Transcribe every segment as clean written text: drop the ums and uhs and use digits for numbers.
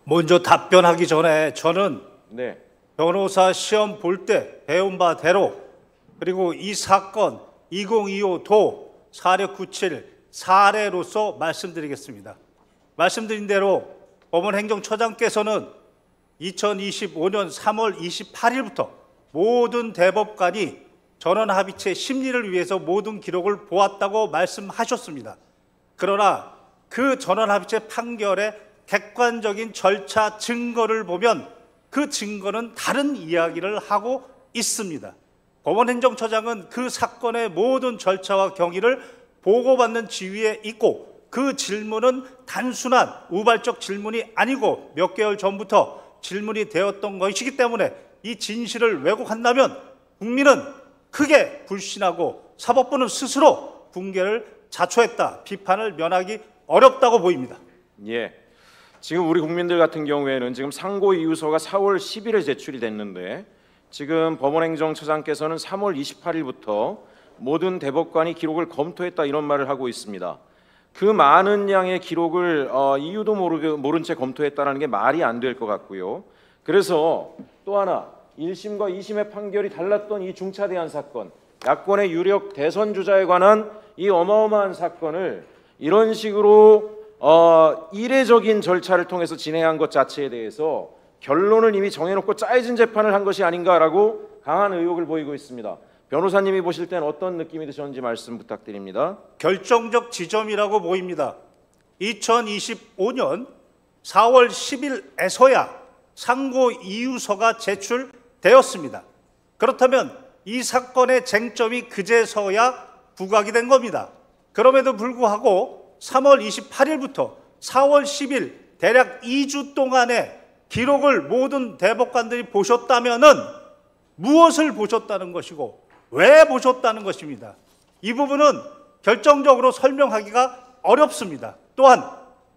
먼저 답변하기 전에 저는 네. 변호사 시험 볼 때 배운 바대로 그리고 이 사건 2025도 4697 사례로서 말씀드리겠습니다. 말씀드린 대로 법원행정처장께서는 2025년 3월 28일부터 모든 대법관이 전원합의체 심리를 위해서 모든 기록을 보았다고 말씀하셨습니다. 그러나 그 전원합의체 판결의 객관적인 절차 증거를 보면 그 증거는 다른 이야기를 하고 있습니다. 법원행정처장은 그 사건의 모든 절차와 경위를 보고받는 지위에 있고 그 질문은 단순한 우발적 질문이 아니고 몇 개월 전부터 질문이 되었던 것이기 때문에 이 진실을 왜곡한다면 국민은 크게 불신하고 사법부는 스스로 붕괴를 자초했다. 비판을 면하기 어렵다고 보입니다. 예. 지금 우리 국민들 같은 경우에는 지금 상고 이유서가 4월 10일에 제출이 됐는데 지금 법원행정처장께서는 3월 28일부터 모든 대법관이 기록을 검토했다 이런 말을 하고 있습니다. 그 많은 양의 기록을 이유도 모른 채 검토했다는 게 말이 안 될 것 같고요. 그래서 또 하나 1심과 2심의 판결이 달랐던 이 중차대한 사건, 야권의 유력 대선 주자에 관한 이 어마어마한 사건을 이런 식으로 이례적인 절차를 통해서 진행한 것 자체에 대해서 결론을 이미 정해놓고 짜여진 재판을 한 것이 아닌가라고 강한 의혹을 보이고 있습니다. 변호사님이 보실 때는 어떤 느낌이 드셨는지 말씀 부탁드립니다. 결정적 지점이라고 보입니다. 2025년 4월 10일에서야 상고 이유서가 제출되었습니다. 그렇다면 이 사건의 쟁점이 그제서야 부각이 된 겁니다. 그럼에도 불구하고 3월 28일부터 4월 10일 대략 2주 동안의 기록을 모든 대법관들이 보셨다면은 무엇을 보셨다는 것이고 왜 보셨다는 것입니다. 이 부분은 결정적으로 설명하기가 어렵습니다. 또한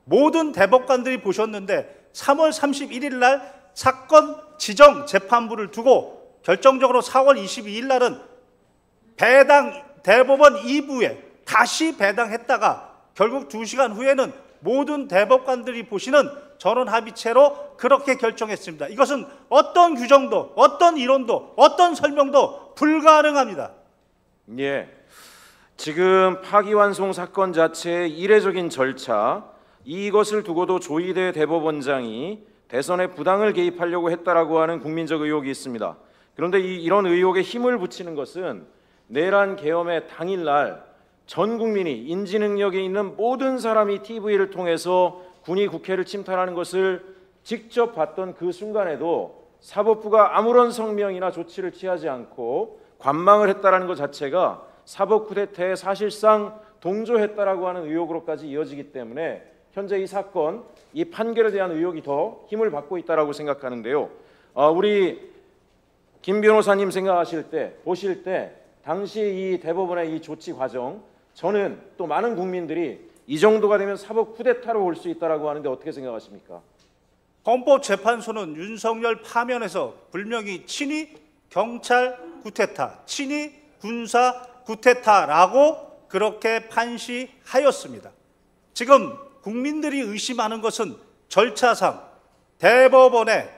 모든 대법관들이 보셨는데 3월 31일 날 사건 지정 재판부를 두고 결정적으로 4월 22일 날은 배당 대법원 2부에 다시 배당했다가 결국 2시간 후에는 모든 대법관들이 보시는 전원합의체로 그렇게 결정했습니다. 이것은 어떤 규정도 어떤 이론도 어떤 설명도 불가능합니다. 예, 지금 파기환송 사건 자체의 이례적인 절차 이것을 두고도 조희대 대법원장이 대선에 부당을 개입하려고 했다라고 하는 국민적 의혹이 있습니다. 그런데 이런 의혹에 힘을 붙이는 것은 내란 계엄의 당일날 전 국민이 인지 능력이 있는 모든 사람이 TV를 통해서 군이 국회를 침탈하는 것을 직접 봤던 그 순간에도 사법부가 아무런 성명이나 조치를 취하지 않고 관망을 했다라는 것 자체가 사법 쿠데타에 사실상 동조했다라고 하는 의혹으로까지 이어지기 때문에 현재 이 사건, 이 판결에 대한 의혹이 더 힘을 받고 있다라고 생각하는데요. 우리 김 변호사님 생각하실 때, 보실 때 당시 이 대법원의 이 조치 과정, 저는 또 많은 국민들이 이 정도가 되면 사법 쿠데타로 올 수 있다라고 하는데 어떻게 생각하십니까? 헌법재판소는 윤석열 파면에서 분명히 친위 경찰 쿠데타, 친위 군사 쿠데타라고 그렇게 판시하였습니다. 지금 국민들이 의심하는 것은 절차상 대법원의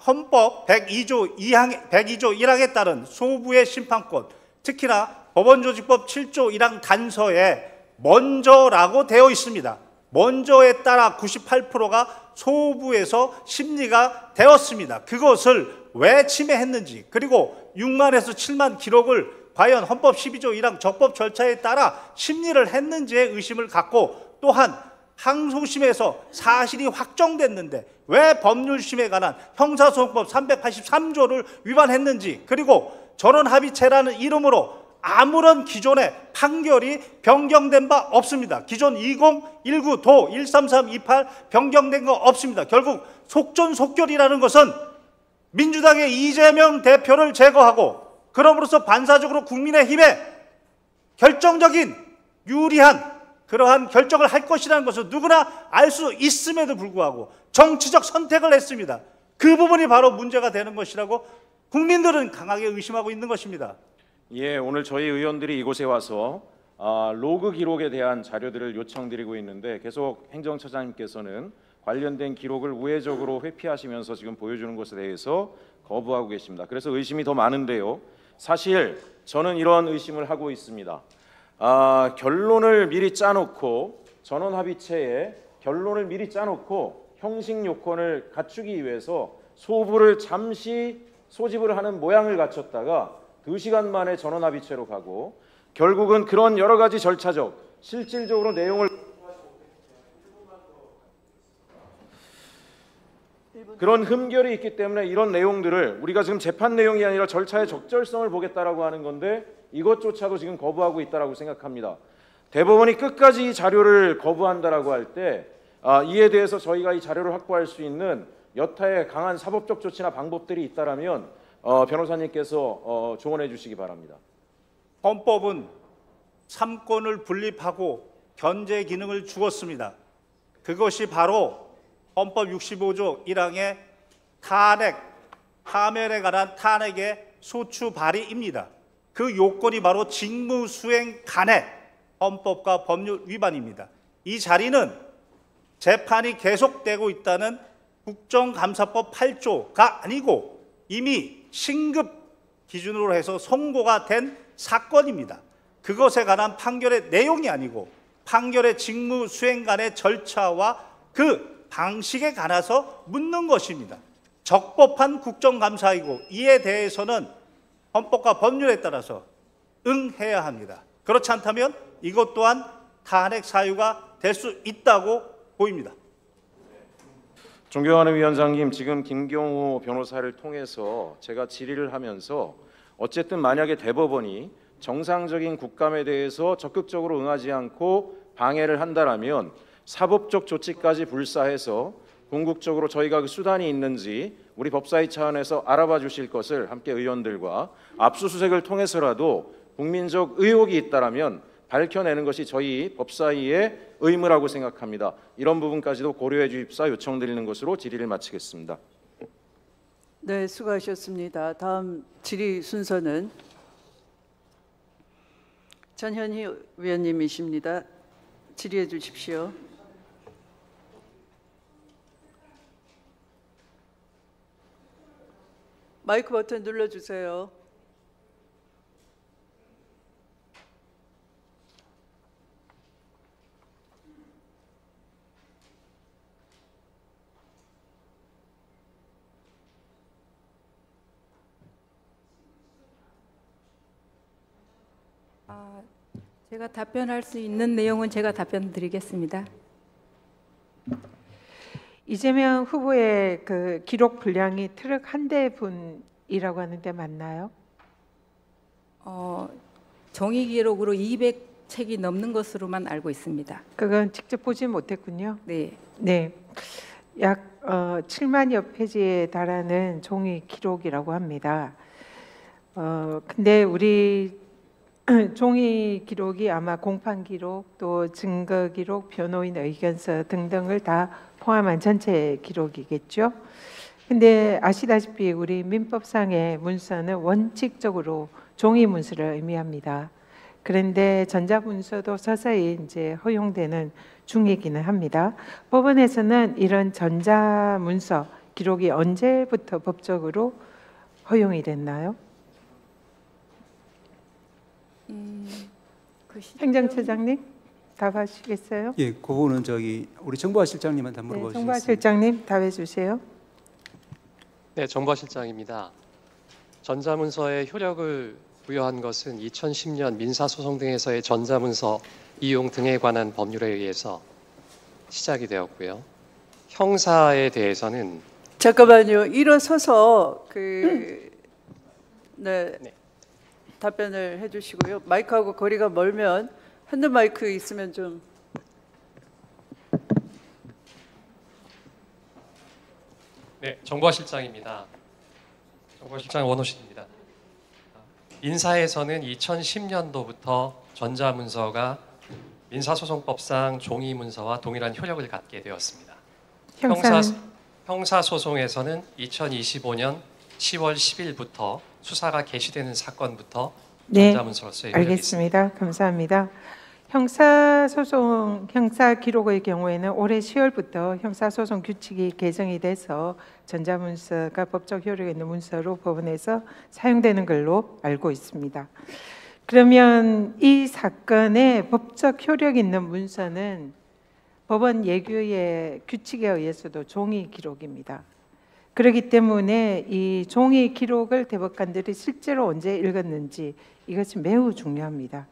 헌법 102조 1항에 따른 소부의 심판권, 특히나 법원조직법 7조 1항 단서에 먼저라고 되어 있습니다. 먼저에 따라 98%가 소부에서 심리가 되었습니다. 그것을 왜 침해했는지, 그리고 6만에서 7만 기록을 과연 헌법 12조 1항 적법 절차에 따라 심리를 했는지에 의심을 갖고, 또한 항소심에서 사실이 확정됐는데 왜 법률심에 관한 형사소송법 383조를 위반했는지, 그리고 전원합의체라는 이름으로 아무런 기존의 판결이 변경된 바 없습니다. 기존 2019도 13328 변경된 거 없습니다. 결국 속전속결이라는 것은 민주당의 이재명 대표를 제거하고 그럼으로써 반사적으로 국민의힘에 결정적인 유리한 그러한 결정을 할 것이라는 것을 누구나 알 수 있음에도 불구하고 정치적 선택을 했습니다. 그 부분이 바로 문제가 되는 것이라고 국민들은 강하게 의심하고 있는 것입니다. 예, 오늘 저희 의원들이 이곳에 와서 로그 기록에 대한 자료들을 요청드리고 있는데 계속 행정처장님께서는 관련된 기록을 우회적으로 회피하시면서 지금 보여주는 것에 대해서 거부하고 계십니다. 그래서 의심이 더 많은데요. 사실 저는 이런 의심을 하고 있습니다. 결론을 미리 짜놓고 전원합의체에 결론을 미리 짜놓고 형식 요건을 갖추기 위해서 소부를 잠시 소집을 하는 모양을 갖췄다가 2시간 만에 전원합의체로 가고 결국은 그런 여러 가지 절차적 실질적으로 내용을 그런 흠결이 있기 때문에 이런 내용들을 우리가 지금 재판 내용이 아니라 절차의 적절성을 보겠다라고 하는 건데 이것조차도 지금 거부하고 있다라고 생각합니다. 대법원이 끝까지 이 자료를 거부한다라고 할 때 이에 대해서 저희가 이 자료를 확보할 수 있는 여타의 강한 사법적 조치나 방법들이 있다라면 변호사님께서 조언해 주시기 바랍니다. 헌법은 삼권을 분립하고 견제 기능을 주었습니다. 그것이 바로 헌법 65조 1항의 탄핵, 파면에 관한 탄핵의 소추 발의입니다. 그 요건이 바로 직무수행 간해 헌법과 법률 위반입니다. 이 자리는 재판이 계속되고 있다는 국정감사법 8조가 아니고 이미 신급 기준으로 해서 선고가 된 사건입니다. 그것에 관한 판결의 내용이 아니고 판결의 직무수행간의 절차와 그 방식에 관해서 묻는 것입니다. 적법한 국정감사이고 이에 대해서는 헌법과 법률에 따라서 응해야 합니다. 그렇지 않다면 이것 또한 탄핵 사유가 될 수 있다고 보입니다. 존경하는 위원장님, 지금 김경호 변호사를 통해서 제가 질의를 하면서 어쨌든 만약에 대법원이 정상적인 국감에 대해서 적극적으로 응하지 않고 방해를 한다라면 사법적 조치까지 불사해서 궁극적으로 저희가 그 수단이 있는지 우리 법사위 차원에서 알아봐 주실 것을 함께 의원들과 압수수색을 통해서라도 국민적 의혹이 있다라면 밝혀내는 것이 저희 법사위의 의무라고 생각합니다. 이런 부분까지도 고려해 주십사 요청드리는 것으로 질의를 마치겠습니다. 네, 수고하셨습니다. 다음 질의 순서는 전현희 위원님이십니다. 질의해 주십시오. 마이크 버튼 눌러주세요. 제가 답변할 수 있는 내용은 제가 답변 드리겠습니다. 이재명 후보의 그 기록 분량이 트럭 한 대분이라고 하는데 맞나요? 종이 기록으로 200책이 넘는 것으로만 알고 있습니다. 그건 직접 보지 못했군요. 네. 네, 약 7만여 페이지에 달하는 종이 기록이라고 합니다. 근데 우리 종이 기록이 아마 공판 기록, 또 증거 기록, 변호인 의견서 등등을 다 포함한 전체 기록이겠죠. 근데 아시다시피 우리 민법상의 문서는 원칙적으로 종이 문서를 의미합니다. 그런데 전자문서도 서서히 이제 허용되는 중이기는 합니다. 법원에서는 이런 전자문서 기록이 언제부터 법적으로 허용이 됐나요? 행정처장님 답하시겠어요? 예, 그거는 우리 정보화 실장님한테 한번 네, 물어보시겠습니다. 정보화 실장님 답해 주세요. 네, 정보화 실장입니다. 전자문서에 효력을 부여한 것은 2010년 민사소송 등에서의 전자문서 이용 등에 관한 법률에 의해서 시작이 되었고요. 형사에 대해서는 잠깐만요. 일어서서 네. 답변을 해주시고요. 마이크하고 거리가 멀면 핸드 마이크 있으면 좀. 네, 정보화 실장입니다. 정보화 실장 원호신입니다. 민사에서는 2010년도부터 전자문서가 민사소송법상 종이문서와 동일한 효력을 갖게 되었습니다. 형사소송에서는 2025년 10월 10일부터 수사가 개시되는 사건부터 네, 전자문서로서의 효력이 있습니다. 알겠습니다. 감사합니다. 형사소송, 형사기록의 경우에는 올해 10월부터 형사소송 규칙이 개정이 돼서 전자문서가 법적 효력이 있는 문서로 법원에서 사용되는 걸로 알고 있습니다. 그러면 이 사건의 법적 효력 있는 문서는 법원 예규의 규칙에 의해서도 종이 기록입니다. 그렇기 때문에 이 종이 기록을 대법관들이 실제로 언제 읽었는지 이것이 매우 중요합니다.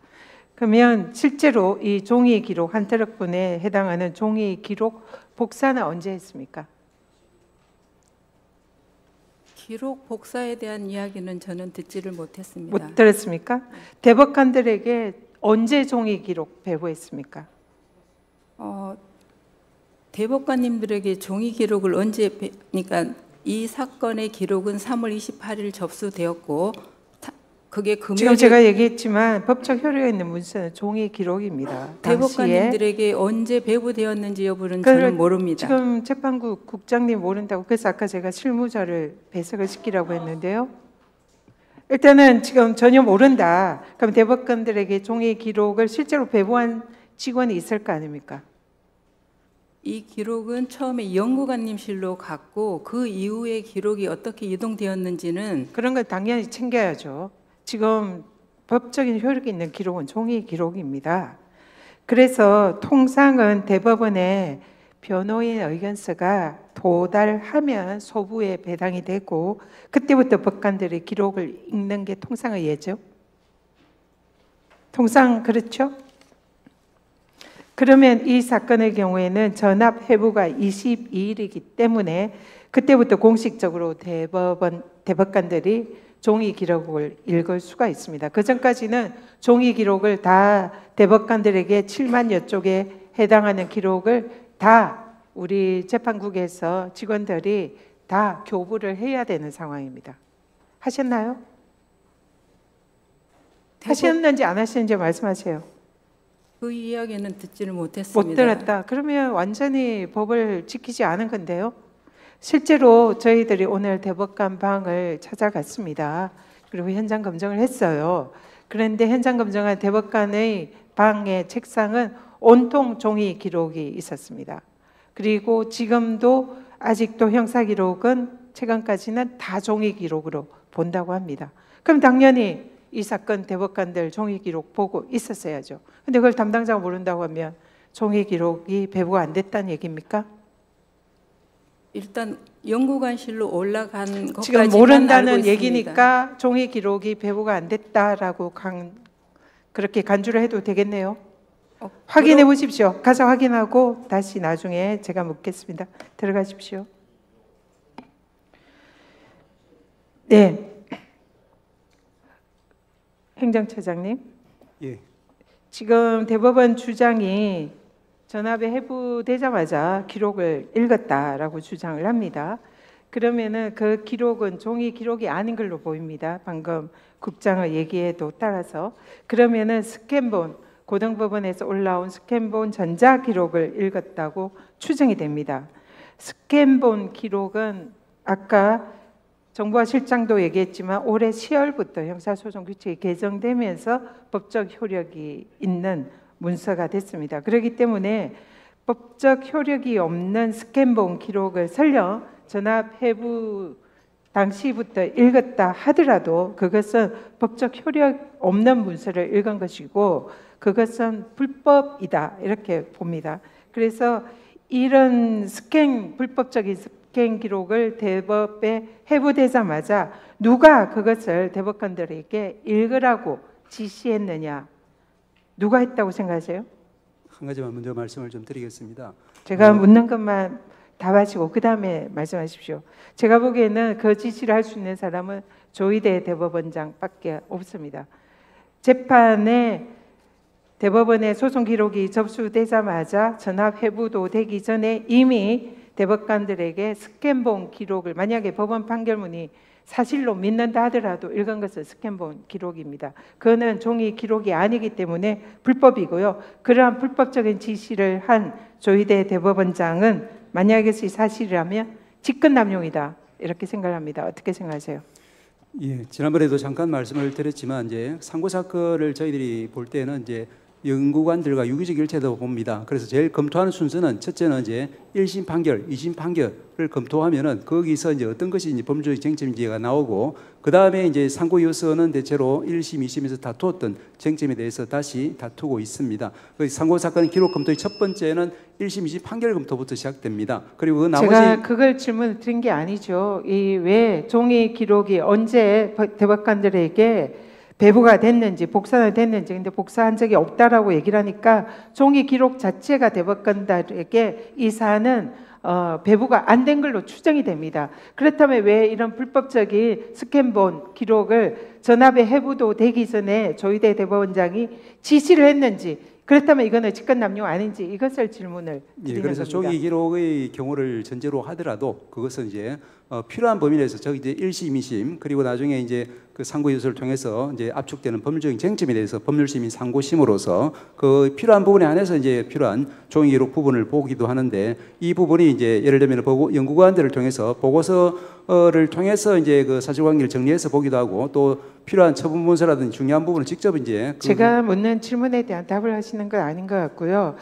그러면 실제로 이 종이 기록 한 트럭분에 해당하는 종이 기록 복사는 언제 했습니까? 기록 복사에 대한 이야기는 저는 듣지를 못했습니다. 못 들었습니까? 대법관들에게 언제 종이 기록 배부했습니까? 대법관님들에게 종이 기록을 그러니까 이 사건의 기록은 3월 28일 접수되었고 그게 금요일 지금 제가 얘기했지만 법적 효력이 있는 문서는 종이 기록입니다. 대법관님들에게 언제 배부되었는지 여부는 저는 모릅니다. 지금 재판국 국장님 모른다고 그래서 아까 제가 실무자를 배석을 시키라고 했는데요. 일단은 지금 전혀 모른다. 그럼 대법관들에게 종이 기록을 실제로 배부한 직원이 있을 거 아닙니까? 이 기록은 처음에 연구관님실로 갔고 그 이후에 기록이 어떻게 이동되었는지는 그런 걸 당연히 챙겨야죠. 지금 법적인 효력이 있는 기록은 종이 기록입니다. 그래서 통상은 대법원에 변호인 의견서가 도달하면 소부에 배당이 되고 그때부터 법관들이 기록을 읽는 게 통상의 예죠. 통상 그렇죠? 그러면 이 사건의 경우에는 전압 회부가 22일이기 때문에 그때부터 공식적으로 대법관들이 종이 기록을 읽을 수가 있습니다. 그 전까지는 종이 기록을 다 대법관들에게 7만여 쪽에 해당하는 기록을 다 우리 재판국에서 직원들이 다 교부를 해야 되는 상황입니다. 하셨나요? 하셨는지 안 하셨는지 말씀하세요. 그 이야기는 듣지를 못했습니다. 못 들었다. 그러면 완전히 법을 지키지 않은 건데요. 실제로 저희들이 오늘 대법관 방을 찾아갔습니다. 그리고 현장 검증을 했어요. 그런데 현장 검증한 대법관의 방의 책상은 온통 종이 기록이 있었습니다. 그리고 지금도 아직도 형사 기록은 최근까지는 다 종이 기록으로 본다고 합니다. 그럼 당연히 이 사건 대법관들 종이 기록 보고 있었어야죠. 근데 그걸 담당자가 모른다고 하면 종이 기록이 배부가 안 됐다는 얘기입니까? 일단 연구관실로 올라간 것까지만 지금 알고 모른다는 있습니다. 얘기니까 종이 기록이 배부가 안 됐다라고 그렇게 간주를 해도 되겠네요. 확인해 보십시오. 가서 확인하고 다시 나중에 제가 묻겠습니다. 들어가십시오. 네. 행정처장님. 예. 지금 대법원 주장이 전압에 해부되자마자 기록을 읽었다라고 주장을 합니다. 그러면은 그 기록은 종이 기록이 아닌 걸로 보입니다. 방금 국장의 얘기에도 따라서. 그러면은 스캔본, 고등법원에서 올라온 스캔본 전자 기록을 읽었다고 추정이 됩니다. 스캔본 기록은 아까 정부와 실장도 얘기했지만 올해 10월부터 형사소송 규칙이 개정되면서 법적 효력이 있는 문서가 됐습니다. 그렇기 때문에 법적 효력이 없는 스캔본 기록을 설령 전압 해부 당시부터 읽었다 하더라도 그것은 법적 효력 없는 문서를 읽은 것이고 그것은 불법이다 이렇게 봅니다. 그래서 이런 불법적인 스캔 기록을 대법에 해부되자마자 누가 그것을 대법관들에게 읽으라고 지시했느냐? 누가 했다고 생각하세요? 한 가지만 먼저 말씀을 좀 드리겠습니다. 제가 묻는 것만 답하시고 그 다음에 말씀하십시오. 제가 보기에는 그 지시를 할 수 있는 사람은 조희대 대법원장밖에 없습니다. 재판에 대법원의 소송 기록이 접수되자마자 전압 회부도 되기 전에 이미 대법관들에게 스캔본 기록을 만약에 법원 판결문이 사실로 믿는다 하더라도 읽은 것은 스캔본 기록입니다. 그거는 종이 기록이 아니기 때문에 불법이고요. 그러한 불법적인 지시를 한 조희대 대법원장은 만약에 이것이 사실이라면 직권남용이다 이렇게 생각합니다. 어떻게 생각하세요? 예, 지난번에도 잠깐 말씀을 드렸지만 이제 상고 사건을 저희들이 볼 때는 이제 연구관들과 유기적 일치도 봅니다. 그래서 제일 검토하는 순서는 첫째는 이제 1심 판결, 2심 판결을 검토하면은 거기서 이제 어떤 것이 이제 법률적 쟁점인지가 나오고 그 다음에 이제 상고 요소는 대체로 1심, 2심에서 다투었던 쟁점에 대해서 다시 다투고 있습니다. 그 상고 사건 기록 검토의 첫 번째는 1심, 2심 판결 검토부터 시작됩니다. 그리고 그 나머지 제가 그걸 질문을 드린 게 아니죠. 이 왜 종이 기록이 언제 대법관들에게 배부가 됐는지 복사는 됐는지 근데 복사한 적이 없다라고 얘기를 하니까 종이 기록 자체가 대법관들에게 이 사안은 배부가 안 된 걸로 추정이 됩니다. 그렇다면 왜 이런 불법적인 스캔본 기록을 전압에 해부도 되기 전에 조희대 대법원장이 지시를 했는지 그렇다면 이거는 직권남용 아닌지 이것을 질문을 드리는 그래서 겁니다. 종이 기록의 경우를 전제로 하더라도 그것은 이제 필요한 범위 내에서 저기 이제 1심, 2심 그리고 나중에 이제 그 상고 요소를 통해서 이제 압축되는 법률적인 쟁점에 대해서 법률심인 상고심으로서 그 필요한 부분에 한해서 이제 필요한 종이 기록 부분을 보기도 하는데 이 부분이 이제 예를 들면 연구관들을 통해서 보고서를 통해서 이제 그 사실관계를 정리해서 보기도 하고 또 필요한 처분 문서라든지 중요한 부분을 직접 이제 제가 묻는 질문에 대한 답을 하시는 건 아닌 것 같고요.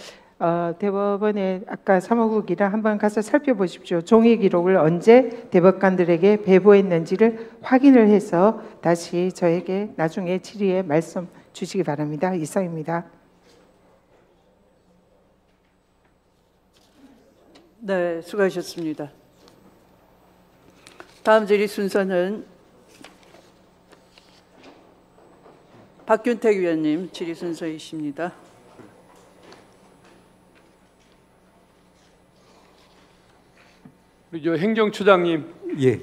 대법원에 아까 사무국이랑 한번 가서 살펴보십시오. 종이 기록을 언제 대법관들에게 배부했는지를 확인을 해서 다시 저에게 나중에 질의에 말씀 주시기 바랍니다. 이상입니다. 네, 수고하셨습니다. 다음 질의 순서는 박균택 위원님 질의 순서이십니다. 우리 저 행정처장님, 예.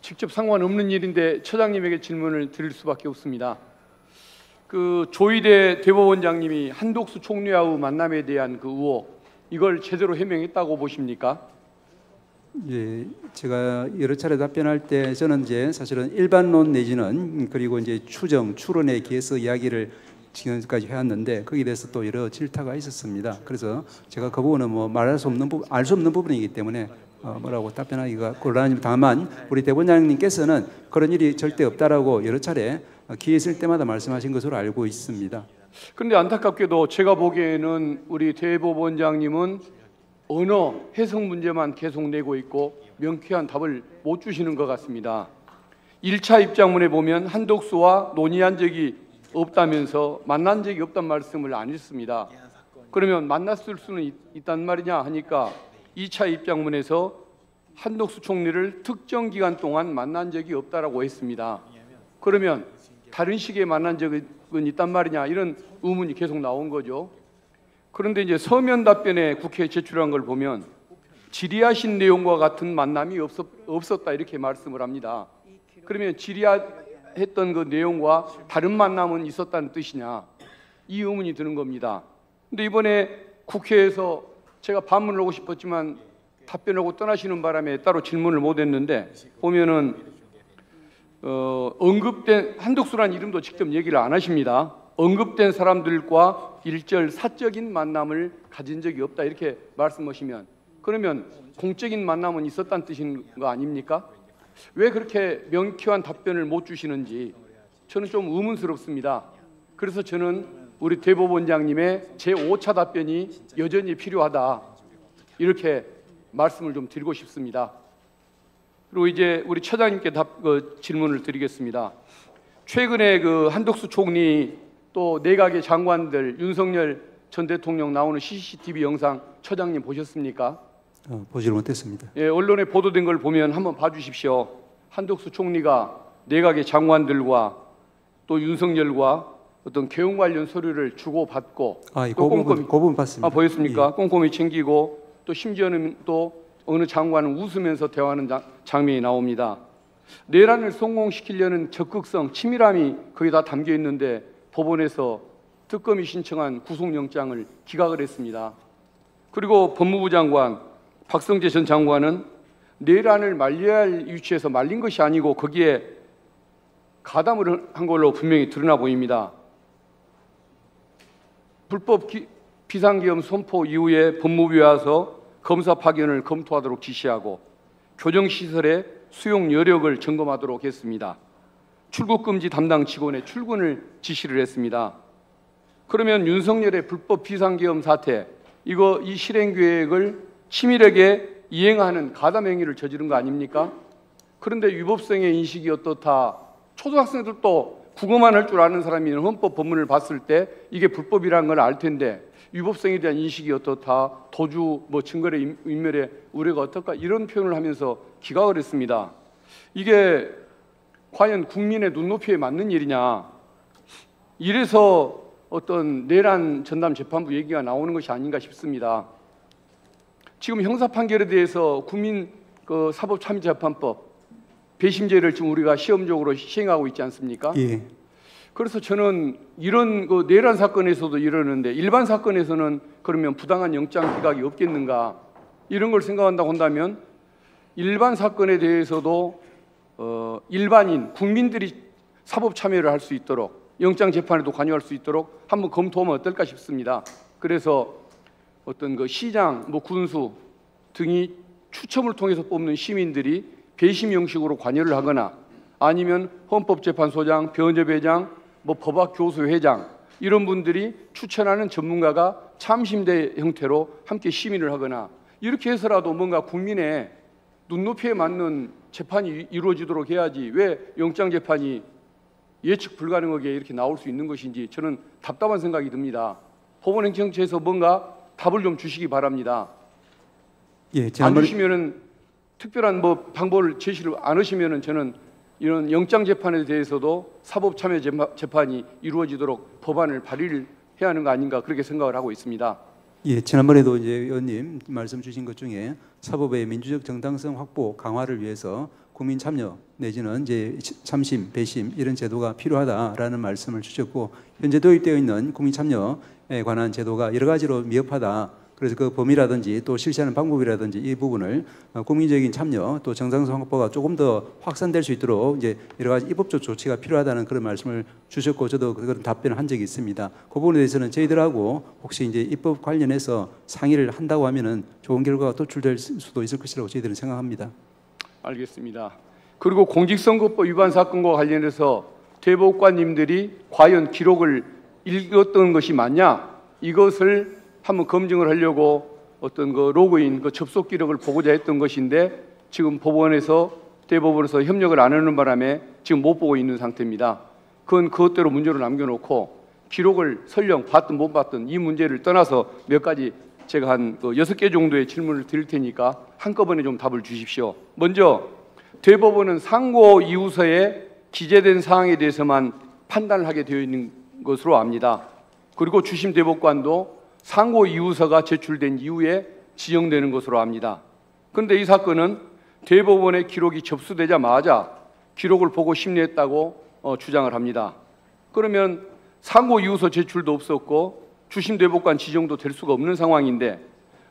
직접 상관없는 일인데 처장님에게 질문을 드릴 수밖에 없습니다. 그 조희대 대법원장님이 한독수 총리와의 만남에 대한 그 의혹, 이걸 제대로 해명했다고 보십니까? 예, 제가 여러 차례 답변할 때 저는 이제 사실은 일반론 내지는 그리고 이제 추정, 추론에 기해서 이야기를 지금까지 해왔는데 거기에 대해서 또 여러 질타가 있었습니다. 그래서 제가 그 부분은 뭐 말할 수 없는 부분, 알 수 없는 부분이기 때문에 뭐라고 답변하기가 곤란하지만 다만 우리 대법원장님께서는 그런 일이 절대 없다라고 여러 차례 기회 있을 때마다 말씀하신 것으로 알고 있습니다. 그런데 안타깝게도 제가 보기에는 우리 대법원장님은 언어 해석 문제만 계속 내고 있고 명쾌한 답을 못 주시는 것 같습니다. 1차 입장문에 보면 한독수와 논의한 적이 없다면서 만난 적이 없단 말씀을 안 했습니다. 그러면 만났을 수는 있단 말이냐 하니까 2차 입장문에서 한독수 총리를 특정 기간 동안 만난 적이 없다라고 했습니다. 그러면 다른 시기에 만난 적은 있단 말이냐 이런 의문이 계속 나온 거죠. 그런데 이제 서면 답변에 국회에 제출한 걸 보면 질의하신 내용과 같은 만남이 없었다 이렇게 말씀을 합니다. 그러면 질의했던 그 내용과 다른 만남은 있었다는 뜻이냐 이 의문이 드는 겁니다. 근데 이번에 국회에서 제가 반문을 하고 싶었지만 답변하고 떠나시는 바람에 따로 질문을 못 했는데 보면은 언급된 한독수라는 이름도 직접 얘기를 안 하십니다. 언급된 사람들과 일절 사적인 만남을 가진 적이 없다 이렇게 말씀하시면 그러면 공적인 만남은 있었다는 뜻인 거 아닙니까? 왜 그렇게 명쾌한 답변을 못 주시는지 저는 좀 의문스럽습니다. 그래서 저는 우리 대법원장님의 제5차 답변이 여전히 필요하다 이렇게 말씀을 좀 드리고 싶습니다. 그리고 이제 우리 처장님께 질문을 드리겠습니다. 최근에 그 한독수 총리 또 내각의 장관들 윤석열 전 대통령 나오는 CCTV 영상 처장님 보셨습니까? 보지를 못했습니다. 예, 언론에 보도된 걸 보면 한번 봐주십시오. 한독수 총리가 내각의 장관들과 또 윤석열과 어떤 개헌 관련 서류를 주고받고 또 꼼꼼히 그 부분 봤습니다. 보였습니까? 예. 꼼꼼히 챙기고 또 심지어는 또 어느 장관은 웃으면서 대화하는 장면이 나옵니다. 내란을 성공시키려는 적극성, 치밀함이 거기 다 담겨 있는데 법원에서 특검이 신청한 구속영장을 기각을 했습니다. 그리고 법무부 장관 박성재 전 장관은 내란을 말려야 할 위치에서 말린 것이 아니고 거기에 가담을 한 걸로 분명히 드러나 보입니다. 불법 비상계엄 선포 이후에 법무부에 와서 검사 파견을 검토하도록 지시하고 교정시설의 수용 여력을 점검하도록 했습니다. 출국금지 담당 직원의 출근을 지시를 했습니다. 그러면 윤석열의 불법 비상계엄 사태, 이 실행 계획을 치밀하게 이행하는 가담 행위를 저지른 거 아닙니까? 그런데 위법성의 인식이 어떻다? 초등학생들도 국어만 할 줄 아는 사람이 헌법 법문을 봤을 때 이게 불법이라는 걸 알 텐데 위법성에 대한 인식이 어떻다? 도주 증거의 인멸의 우려가 어떨까? 이런 표현을 하면서 기각을 했습니다. 이게 과연 국민의 눈높이에 맞는 일이냐? 이래서 어떤 내란 전담 재판부 얘기가 나오는 것이 아닌가 싶습니다. 지금 형사 판결에 대해서 국민 사법참여재판법 배심제를 지금 우리가 시험적으로 시행하고 있지 않습니까? 예. 그래서 저는 이런 내란 사건에서도 이러는데 일반 사건에서는 그러면 부당한 영장 기각이 없겠는가? 이런 걸 생각한다고 한다면 일반 사건에 대해서도 일반인 국민들이 사법 참여를 할 수 있도록 영장 재판에도 관여할 수 있도록 한번 검토하면 어떨까 싶습니다. 그래서 어떤 시장, 군수 등이 추첨을 통해서 뽑는 시민들이 배심 형식으로 관여를 하거나 아니면 헌법재판소장, 변협회장, 법학교수회장 이런 분들이 추천하는 전문가가 참심대 형태로 함께 심의를 하거나 이렇게 해서라도 뭔가 국민의 눈높이에 맞는 재판이 이루어지도록 해야지 왜 영장 재판이 예측 불가능하게 이렇게 나올 수 있는 것인지 저는 답답한 생각이 듭니다. 법원행정처에서 뭔가 답을 좀 주시기 바랍니다. 예, 안 주시면은 특별한 방법을 제시를 안 하시면은 저는 이런 영장 재판에 대해서도 사법 참여 재판이 이루어지도록 법안을 발의를 해야 하는 거 아닌가 그렇게 생각을 하고 있습니다. 예, 지난번에도 이제 의원님 말씀 주신 것 중에 사법의 민주적 정당성 확보 강화를 위해서 국민 참여 내지는 이제 참심, 배심 이런 제도가 필요하다라는 말씀을 주셨고 현재 도입되어 있는 국민 참여에 관한 제도가 여러 가지로 미흡하다. 그래서 그 범위라든지 또 실시하는 방법이라든지 이 부분을 국민적인 참여 또 정당성 확보가 조금 더 확산될 수 있도록 이제 여러 가지 입법적 조치가 필요하다는 그런 말씀을 주셨고 저도 그런 답변을 한 적이 있습니다. 그 부분에 대해서는 저희들하고 혹시 이제 입법 관련해서 상의를 한다고 하면은 좋은 결과가 도출될 수도 있을 것이라고 저희들은 생각합니다. 알겠습니다. 그리고 공직선거법 위반 사건과 관련해서 대법관님들이 과연 기록을 읽었던 것이 맞냐 이것을 한번 검증을 하려고 어떤 로그인 접속 기록을 보고자 했던 것인데 지금 대법원에서 협력을 안 하는 바람에 지금 못 보고 있는 상태입니다. 그건 그것대로 문제로 남겨놓고 기록을 설령 봤든 못 봤든 이 문제를 떠나서 몇 가지 제가 한 6개 정도의 질문을 드릴 테니까 한꺼번에 좀 답을 주십시오. 먼저 대법원은 상고 이유서에 기재된 사항에 대해서만 판단을 하게 되어 있는 것으로 압니다. 그리고 주심 대법관도 상고 이유서가 제출된 이후에 지정되는 것으로 압니다. 그런데 이 사건은 대법원의 기록이 접수되자마자 기록을 보고 심리했다고 주장을 합니다. 그러면 상고 이유서 제출도 없었고 주심 대법관 지정도 될 수가 없는 상황인데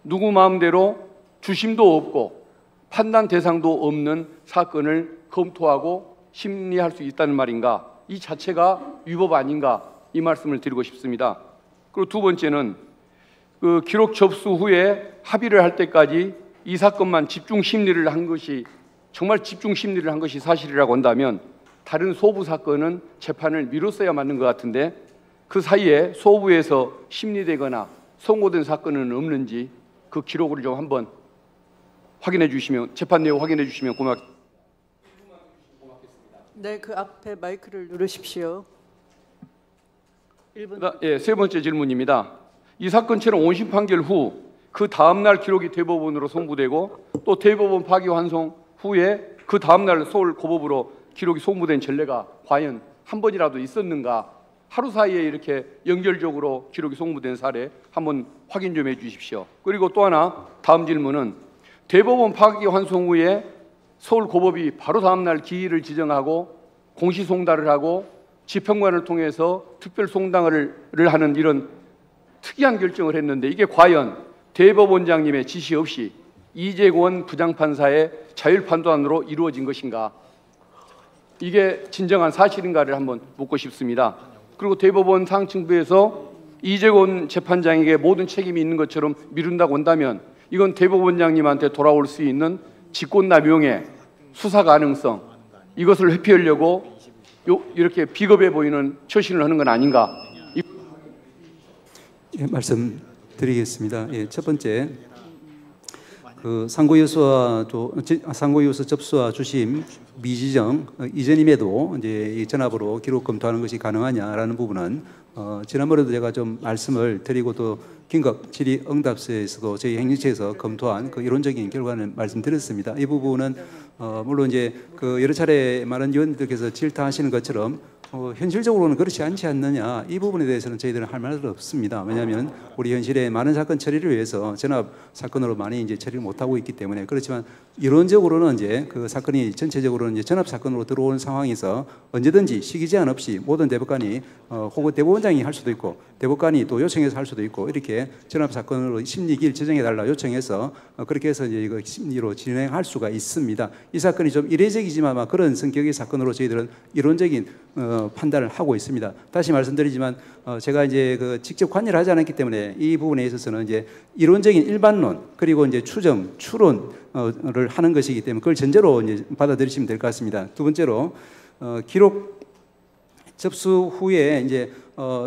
누구 마음대로 주심도 없고 판단 대상도 없는 사건을 검토하고 심리할 수 있다는 말인가? 이 자체가 위법 아닌가? 이 말씀을 드리고 싶습니다. 그리고 두 번째는 기록 접수 후에 합의를 할 때까지 이 사건만 집중 심리를 한 것이 정말 집중 심리를 한 것이 사실이라고 한다면 다른 소부 사건은 재판을 미뤘어야 맞는 것 같은데 그 사이에 소부에서 심리되거나 선고된 사건은 없는지 그 기록을 좀 한번 확인해 주시면 재판 내용 확인해 주시면 고맙겠습니다. 네, 그 앞에 마이크를 누르십시오. 1분. 예, 세 번째 질문입니다. 이 사건처럼 원심 판결 후 그 다음날 기록이 대법원으로 송부되고 또 대법원 파기환송 후에 그 다음날 서울 고법으로 기록이 송부된 전례가 과연 한 번이라도 있었는가? 하루 사이에 이렇게 연결적으로 기록이 송부된 사례 한번 확인 좀 해주십시오. 그리고 또 하나 다음 질문은 대법원 파기환송 후에 서울 고법이 바로 다음날 기일을 지정하고 공시송달을 하고 지평관을 통해서 특별송당을 하는 이런 특이한 결정을 했는데 이게 과연 대법원장님의 지시 없이 이재권 부장판사의 자율판단으로 이루어진 것인가? 이게 진정한 사실인가를 한번 묻고 싶습니다. 그리고 대법원 상층부에서 이재권 재판장에게 모든 책임이 있는 것처럼 미룬다고 한다면 이건 대법원장님한테 돌아올 수 있는 직권남용의 수사 가능성 이것을 회피하려고 이렇게 비겁해 보이는 처신을 하는 건 아닌가? 예, 말씀드리겠습니다. 예, 첫 번째, 그 상고유서 접수와 주심 미지정 이전임에도 이제 이 전압으로 기록 검토하는 것이 가능하냐라는 부분은 지난번에도 제가 좀 말씀을 드리고 또 긴급 질의 응답서에서도 저희 행정처에서 검토한 그 이론적인 결과는 말씀드렸습니다. 이 부분은 물론 이제 그 여러 차례 많은 의원들께서 질타하시는 것처럼 현실적으로는 그렇지 않지 않느냐, 이 부분에 대해서는 저희들은 할 말은 없습니다. 왜냐하면 우리 현실에 많은 사건 처리를 위해서 전압 사건으로 많이 이제 처리를 못하고 있기 때문에. 그렇지만 이론적으로는 이제 그 사건이 전체적으로는 이제 전압 사건으로 들어온 상황에서 언제든지 시기 제한 없이 모든 대법관이 혹은 대법원장이 할 수도 있고 대법관이 또 요청해서 할 수도 있고 이렇게 전압 사건으로 심리기일 제정해 달라 요청해서 그렇게 해서 이제 이거 심리로 진행할 수가 있습니다. 이 사건이 좀 이례적이지만 아마 그런 성격의 사건으로 저희들은 이론적인 판단을 하고 있습니다. 다시 말씀드리지만 제가 이제 그 직접 관여를 하지 않았기 때문에 이 부분에 있어서는 이제 이론적인 일반론 그리고 이제 추정, 추론을 하는 것이기 때문에 그걸 전제로 이제 받아들이시면 될 것 같습니다. 두 번째로 기록 접수 후에 이제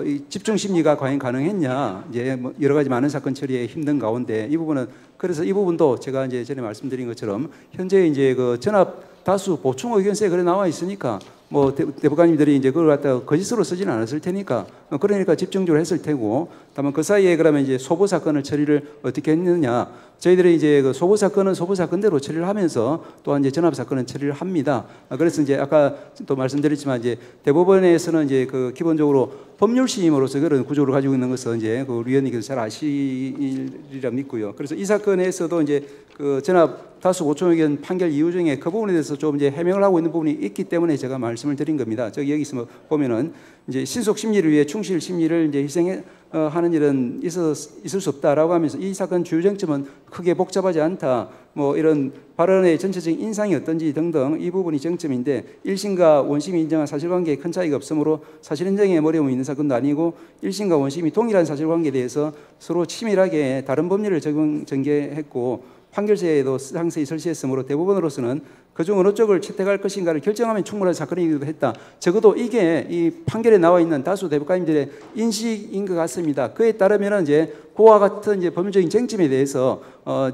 이 집중 심리가 과연 가능했냐, 이제 뭐 여러 가지 많은 사건 처리에 힘든 가운데 이 부분은 그래서 이 부분도 제가 이제 전에 말씀드린 것처럼 현재 이제 그 전압 다수 보충 의견서에 그래 나와 있으니까 뭐 대법관님들이 이제 그걸 갖다가 거짓으로 쓰지는 않았을 테니까 그러니까 집중적으로 했을 테고, 다만 그 사이에 그러면 이제 소보 사건을 처리를 어떻게 했느냐, 저희들이 이제 그 소보 사건은 소보 사건대로 처리를 하면서 또한 이제 전압 사건은 처리를 합니다. 그래서 이제 아까 또 말씀드렸지만 이제 대법원에서는 이제 그 기본적으로 법률심으로서 그런 구조를 가지고 있는 것은 이제 그 위원님께서 잘 아시리라 믿고요. 그래서 이 사건에서도 이제 그 전압 다수 보충 의견 판결 이유 중에 그 부분에 대해서 좀 이제 해명을 하고 있는 부분이 있기 때문에 제가 말씀을 드린 겁니다. 저기 여기 있으면 보면은 이제 신속 심리를 위해 충실 심리를 이제 희생해 하는 일은 있을 수 없다라고 하면서 이 사건 주요 쟁점은 크게 복잡하지 않다, 뭐 이런 발언의 전체적인 인상이 어떤지 등등 이 부분이 쟁점인데, 1심과 원심이 인정한 사실관계에 큰 차이가 없으므로 사실 인정에 어려움이 있는 사건도 아니고 1심과 원심이 동일한 사실관계에 대해서 서로 치밀하게 다른 법률을 전개했고 판결서에도 상세히 설치했으므로 대법원으로서는 그중 어느 쪽을 채택할 것인가를 결정하면 충분한 사건이기도 했다. 적어도 이게 이 판결에 나와 있는 다수 대법관님들의 인식인 것 같습니다. 그에 따르면 이제 그와 같은 이제 법률적인 쟁점에 대해서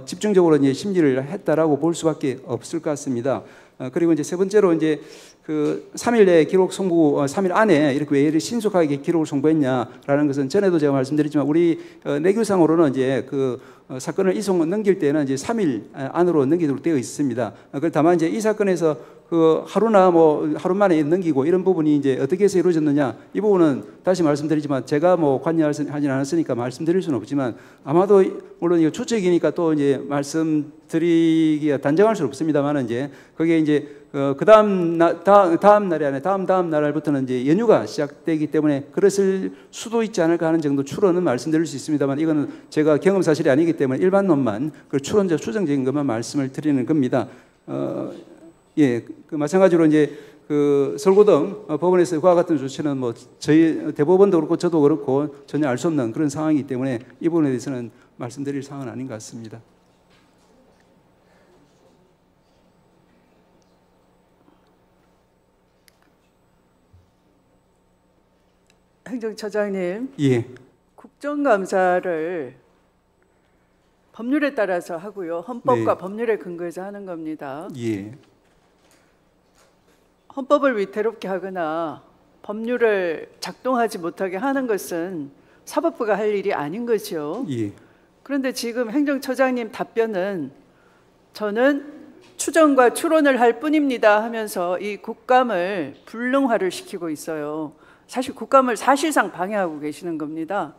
집중적으로 이제 심리를 했다라고 볼 수밖에 없을 것 같습니다. 그리고 이제 세 번째로 이제 그 3일 내에 기록 송부, 3일 안에 이렇게 왜 이렇게 신속하게 기록을 송부했냐라는 것은 전에도 제가 말씀드렸지만 우리 내규상으로는 이제 그 사건을 이송 넘길 때는 이제 3일 안으로 넘기도록 되어 있습니다. 다만 이제 이 사건에서 그 하루나 뭐 하루 만에 넘기고 이런 부분이 이제 어떻게 해서 이루어졌느냐, 이 부분은 다시 말씀드리지만 제가 뭐 관여하진 않았으니까 말씀드릴 수는 없지만 아마도 물론 이거 추측이니까 또 이제 말씀드리기가 단정할 수는 없습니다만 이제 그게 이제 그 다음 날이 아니라 다음 날부터는 이제 연휴가 시작되기 때문에 그랬을 수도 있지 않을까 하는 정도 추론은 말씀드릴 수 있습니다만 이거는 제가 경험 사실이 아니기 때문에 일반론만 그 추론적 추정적인 것만 말씀을 드리는 겁니다. 예, 그 마찬가지로 이제 그 설고등 법원에서 그와 같은 조치는 뭐 저희 대법원도 그렇고 저도 그렇고 전혀 알 수 없는 그런 상황이기 때문에 이 부분에 대해서는 말씀드릴 사항은 아닌 것 같습니다. 행정처장님, 예, 국정감사를 법률에 따라서 하고요. 헌법과 네. 법률에 근거해서 하는 겁니다. 예, 헌법을 위태롭게 하거나 법률을 작동하지 못하게 하는 것은 사법부가 할 일이 아닌 거죠. 예. 그런데 지금 행정처장님 답변은 저는 추정과 추론을 할 뿐입니다 하면서 이 국감을 불능화를 시키고 있어요. 사실 국감을 사실상 방해하고 계시는 겁니다.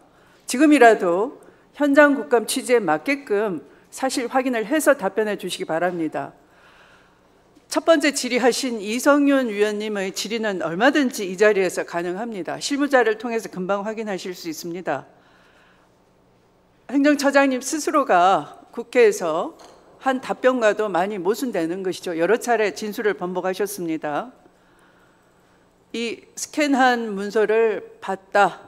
지금이라도 현장 국감 취지에 맞게끔 사실 확인을 해서 답변해 주시기 바랍니다. 첫 번째 질의하신 이성윤 위원님의 질의는 얼마든지 이 자리에서 가능합니다. 실무자를 통해서 금방 확인하실 수 있습니다. 행정처장님 스스로가 국회에서 한 답변과도 많이 모순되는 것이죠. 여러 차례 진술을 번복하셨습니다. 이 스캔한 문서를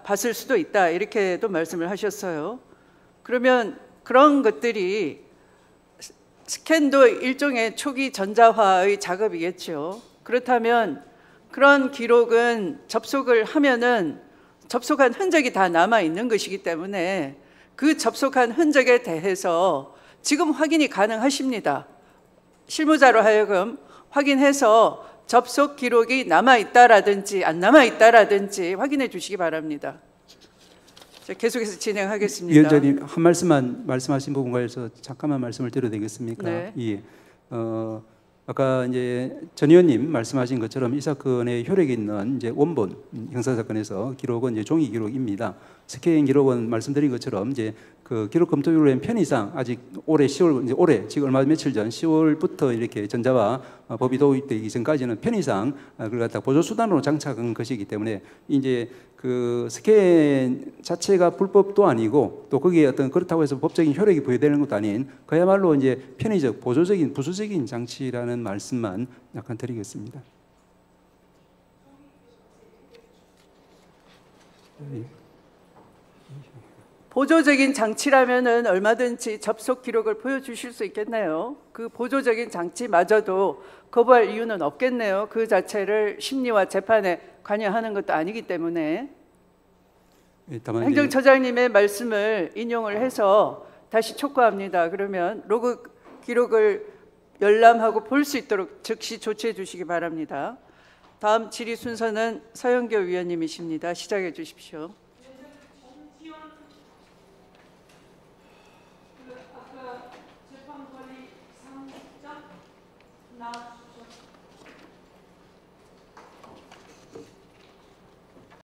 봤을 수도 있다 이렇게도 말씀을 하셨어요. 그러면 그런 것들이 스캔도 일종의 초기 전자화의 작업이겠죠. 그렇다면 그런 기록은 접속을 하면은 접속한 흔적이 다 남아 있는 것이기 때문에 그 접속한 흔적에 대해서 지금 확인이 가능하십니다. 실무자로 하여금 확인해서 접속 기록이 남아 있다라든지 안 남아 있다라든지 확인해 주시기 바랍니다. 자, 계속해서 진행하겠습니다. 위원장님 한 말씀만 말씀하신 부분 관해서 잠깐만 말씀을 드려도 되겠습니까? 네. 예. 아까 이제 전 의원님 말씀하신 것처럼 이 사건의 효력이 있는 이제 원본 형사 사건에서 기록은 이제 종이 기록입니다. 스캔 기록은 말씀드린 것처럼 이제 그 기록 검토율은 편의상 아직 올해 10월 이제 올해 지금 얼마 며칠 전 10월부터 이렇게 전자화 법이 도입되기 전까지는 편의상 그걸 갖다 보조 수단으로 장착한 것이기 때문에 이제 그 스캔 자체가 불법도 아니고 또 거기에 어떤 그렇다고 해서 법적인 효력이 부여되는 것도 아닌 그야말로 이제 편의적 보조적인 부수적인 장치라는 말씀만 약간 드리겠습니다. 보조적인 장치라면은 얼마든지 접속 기록을 보여주실 수 있겠네요. 그 보조적인 장치마저도 거부할 이유는 없겠네요. 그 자체를 심리와 재판에 관여하는 것도 아니기 때문에. 예, 다만 이제 행정처장님의 말씀을 인용을 해서 다시 촉구합니다. 그러면 로그 기록을 열람하고 볼 수 있도록 즉시 조치해 주시기 바랍니다. 다음 질의 순서는 서영교 위원님이십니다. 시작해 주십시오.